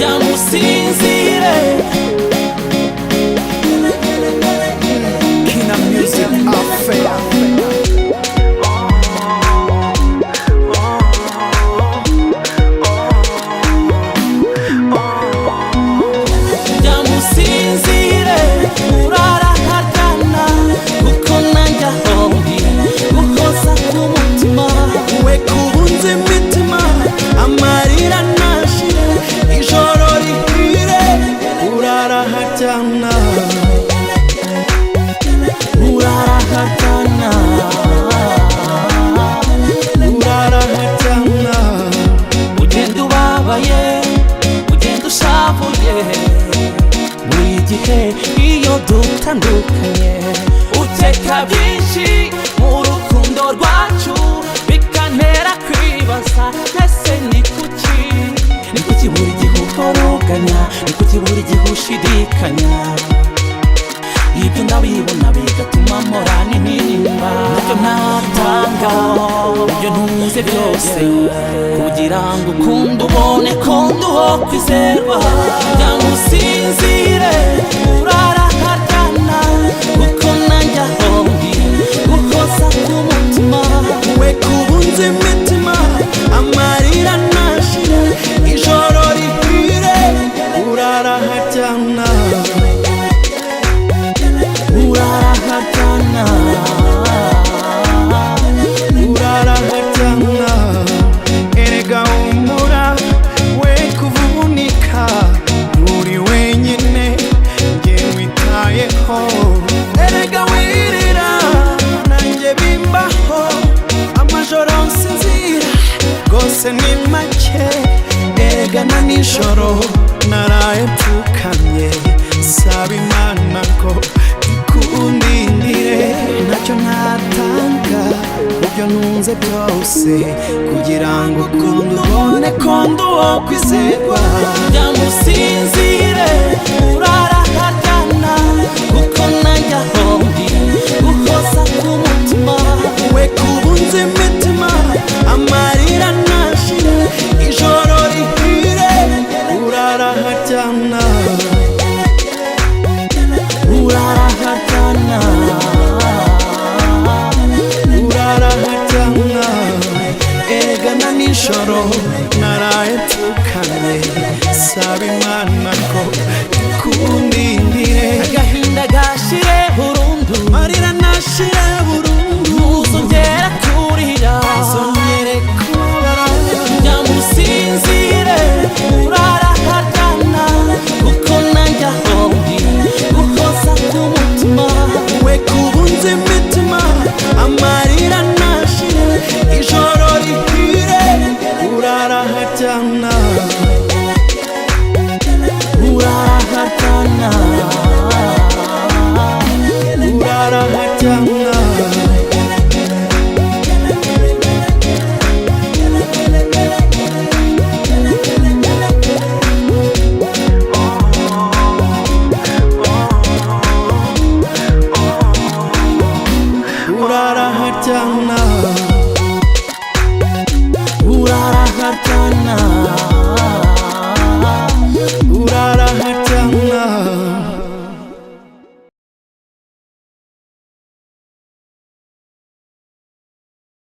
Yamusinzire Kina Music Affair. Yamusinzire urarahagana kuko nanjye aho ndi guhoza ku mutima We kubunze imitima amarira nashire ijoro rihire urarahajyana urarahagana urarahajyana ugenda ubabaye ugenda ushavuye buri gihe iyo dutandukanye uteka byinshi mu rukundo rwacu bikantera kwibaza ese ni kuki buri gihe uhoroganya ni kuki buri gihe ushidikanya ibyo ndabibona bigatuma mpora n'intimba nabyo natanga ibyo ntuze byose kugira ngo ukunde ubone ko ndi uwo kwizerwa Yamusinzire urarahagana kuko nanjye aho ndi guhoza ku mutima We kubunze imitima amarira nashire ijoro rihire urarahajyana urarahagana urarahajyana erega humura we kuvunika nturi wenyine njye witayeho erega wirira nanjye bimbaho amajoro nsinzira rwose ni make erega na nijoro naraye mpfukamye saba Imana ko ikundindire ntacyo natanga ibyo ntunze byose kugira ngo ukunde ubone ko ndi uwo kwizerwa Yamusinzire urarahagana kuko nanjye aho ndi guhoza ku mutima We kubunze imitima amarira nashire ijoro rihire urarahajyana urarahagana urarahajyana erega na nijoro naraye mpfukamye saba Imana ko ikundindire agahinda gashire burundu marira nashire burundu ntuzongera kurira zongere kubabara Yamusinzire urarahagana kuko nanjye aho ndi guhoza ku mutima We kubunze imitima amarira nashire ijoro rihire urarahajyana urarahagana urarahajyana urarahajyana urarahagana